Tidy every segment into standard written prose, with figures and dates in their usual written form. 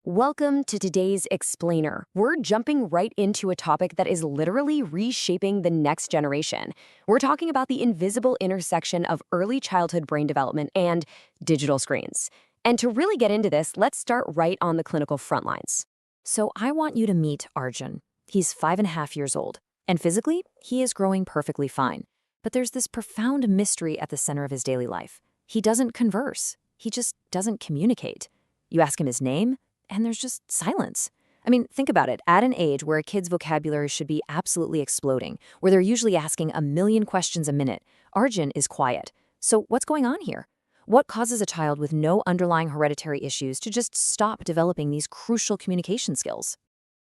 Welcome to today's Explainer. We're jumping right into a topic that is literally reshaping the next generation. We're talking about the invisible intersection of early childhood brain development and digital screens. And to really get into this, let's start right on the clinical front lines. So I want you to meet Arjun. He's 5.5 years old, and physically, he is growing perfectly fine. But there's this profound mystery at the center of his daily life. He doesn't converse. He just doesn't communicate. You ask him his name, and there's just silence. I mean, think about it. At an age where a kid's vocabulary should be absolutely exploding, where they're usually asking a million questions a minute, Arjun is quiet. So what's going on here? What causes a child with no underlying hereditary issues to just stop developing these crucial communication skills?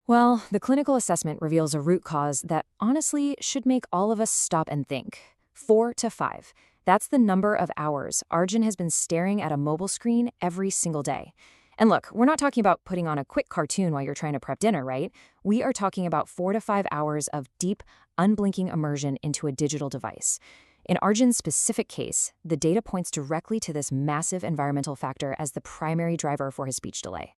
Well, the clinical assessment reveals a root cause that honestly should make all of us stop and think. 4 to 5. That's the number of hours Arjun has been staring at a mobile screen every single day. And look, we're not talking about putting on a quick cartoon while you're trying to prep dinner, right? We are talking about 4 to 5 hours of deep, unblinking immersion into a digital device. In Arjun's specific case, the data points directly to this massive environmental factor as the primary driver for his speech delay.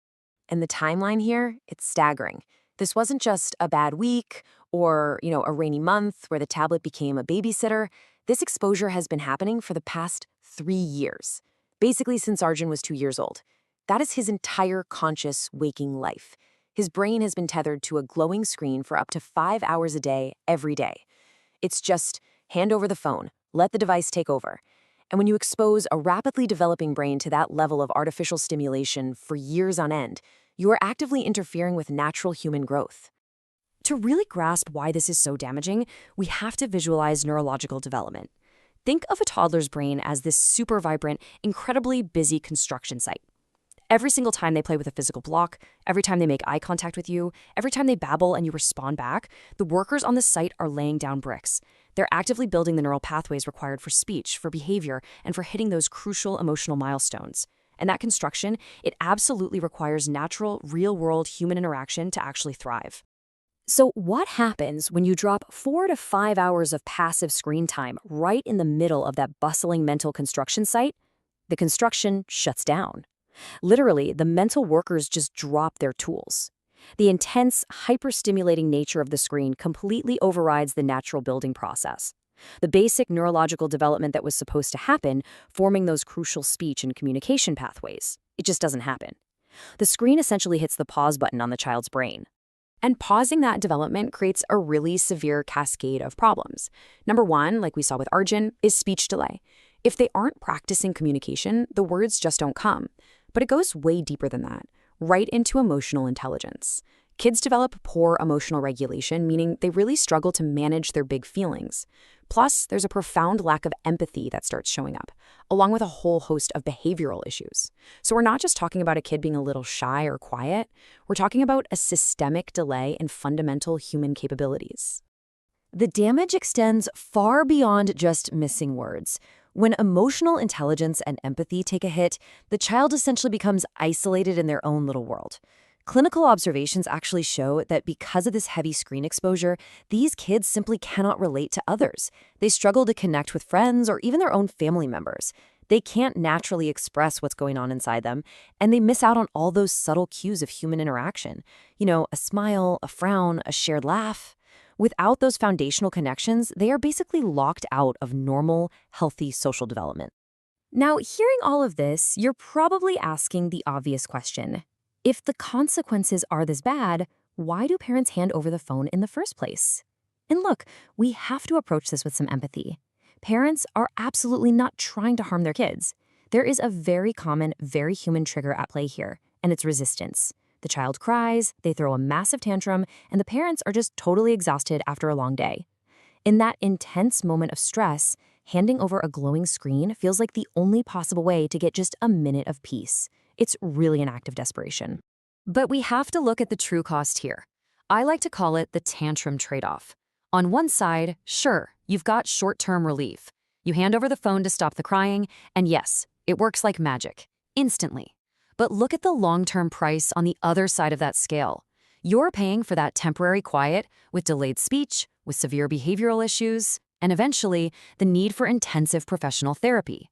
And the timeline here, it's staggering. This wasn't just a bad week or, a rainy month where the tablet became a babysitter. This exposure has been happening for the past 3 years, basically since Arjun was 2 years old. That is his entire conscious, waking life. His brain has been tethered to a glowing screen for up to 5 hours a day, every day. It's just hand over the phone, let the device take over. And when you expose a rapidly developing brain to that level of artificial stimulation for years on end, you are actively interfering with natural human growth. To really grasp why this is so damaging, we have to visualize neurological development. Think of a toddler's brain as this super vibrant, incredibly busy construction site. Every single time they play with a physical block, every time they make eye contact with you, every time they babble and you respond back, the workers on the site are laying down bricks. They're actively building the neural pathways required for speech, for behavior, and for hitting those crucial emotional milestones. And that construction, it absolutely requires natural, real-world human interaction to actually thrive. So what happens when you drop 4 to 5 hours of passive screen time right in the middle of that bustling mental construction site? The construction shuts down. Literally, the mental workers just drop their tools. The intense, hyper-stimulating nature of the screen completely overrides the natural building process. The basic neurological development that was supposed to happen, forming those crucial speech and communication pathways, it just doesn't happen. The screen essentially hits the pause button on the child's brain. And pausing that development creates a really severe cascade of problems. Number one, like we saw with Arjun, is speech delay. If they aren't practicing communication, the words just don't come. But it goes way deeper than that, right into emotional intelligence. Kids develop poor emotional regulation, meaning they really struggle to manage their big feelings. Plus, there's a profound lack of empathy that starts showing up, along with a whole host of behavioral issues. So we're not just talking about a kid being a little shy or quiet. We're talking about a systemic delay in fundamental human capabilities. The damage extends far beyond just missing words. When emotional intelligence and empathy take a hit, the child essentially becomes isolated in their own little world. Clinical observations actually show that because of this heavy screen exposure, these kids simply cannot relate to others. They struggle to connect with friends or even their own family members. They can't naturally express what's going on inside them, and they miss out on all those subtle cues of human interaction. A smile, a frown, a shared laugh. Without those foundational connections, they are basically locked out of normal, healthy social development. Now, hearing all of this, you're probably asking the obvious question. If the consequences are this bad, why do parents hand over the phone in the first place? And look, we have to approach this with some empathy. Parents are absolutely not trying to harm their kids. There is a very common, very human trigger at play here, and it's resistance. The child cries, they throw a massive tantrum, and the parents are just totally exhausted after a long day. In that intense moment of stress, handing over a glowing screen feels like the only possible way to get just a minute of peace. It's really an act of desperation. But we have to look at the true cost here. I like to call it the tantrum trade-off. On one side, sure, you've got short-term relief. You hand over the phone to stop the crying, and yes, it works like magic, instantly. But look at the long-term price on the other side of that scale. You're paying for that temporary quiet with delayed speech, with severe behavioral issues, and eventually the need for intensive professional therapy.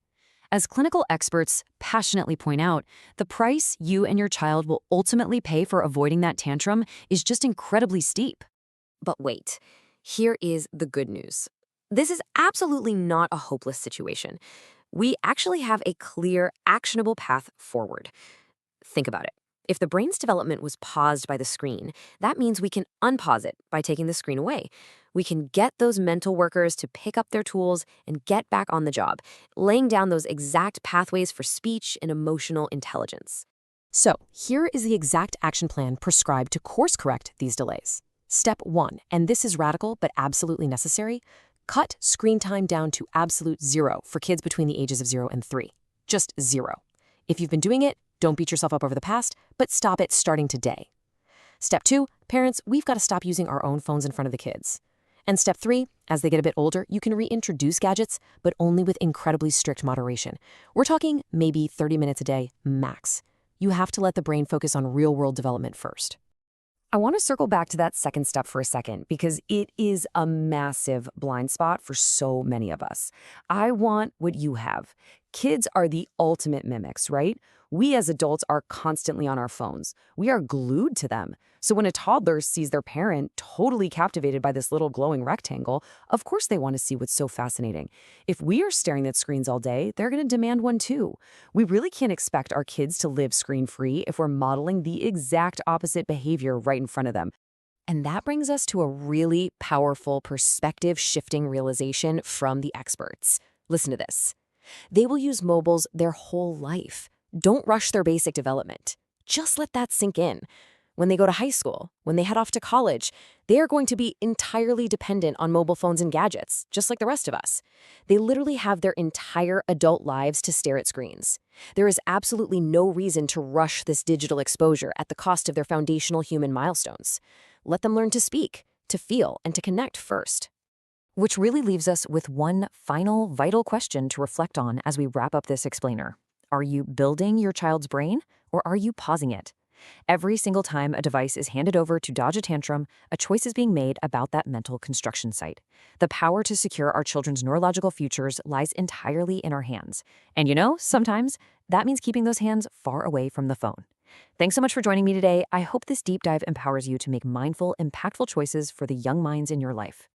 As clinical experts passionately point out, the price you and your child will ultimately pay for avoiding that tantrum is just incredibly steep. But wait, here is the good news. This is absolutely not a hopeless situation. We actually have a clear, actionable path forward. Think about it. If the brain's development was paused by the screen, that means we can unpause it by taking the screen away. We can get those mental workers to pick up their tools and get back on the job, laying down those exact pathways for speech and emotional intelligence. So, here is the exact action plan prescribed to course correct these delays. Step 1, and this is radical but absolutely necessary, cut screen time down to absolute 0 for kids between the ages of 0 and 3. Just 0. If you've been doing it, don't beat yourself up over the past, but stop it starting today. Step 2, parents, we've got to stop using our own phones in front of the kids. And step 3, as they get a bit older, you can reintroduce gadgets, but only with incredibly strict moderation. We're talking maybe 30 minutes a day, max. You have to let the brain focus on real-world development first. I want to circle back to that second step for a second because it is a massive blind spot for so many of us. I want what you have. Kids are the ultimate mimics, right? We as adults are constantly on our phones. We are glued to them. So when a toddler sees their parent totally captivated by this little glowing rectangle, of course they want to see what's so fascinating. If we are staring at screens all day, they're going to demand one too. We really can't expect our kids to live screen-free if we're modeling the exact opposite behavior right in front of them. And that brings us to a really powerful perspective-shifting realization from the experts. Listen to this. They will use mobiles their whole life. Don't rush their basic development. Just let that sink in. When they go to high school, when they head off to college, they are going to be entirely dependent on mobile phones and gadgets, just like the rest of us. They literally have their entire adult lives to stare at screens. There is absolutely no reason to rush this digital exposure at the cost of their foundational human milestones. Let them learn to speak, to feel, and to connect first. Which really leaves us with one final vital question to reflect on as we wrap up this explainer. Are you building your child's brain, or are you pausing it? Every single time a device is handed over to dodge a tantrum, a choice is being made about that mental construction site. The power to secure our children's neurological futures lies entirely in our hands. And sometimes that means keeping those hands far away from the phone. Thanks so much for joining me today. I hope this deep dive empowers you to make mindful, impactful choices for the young minds in your life.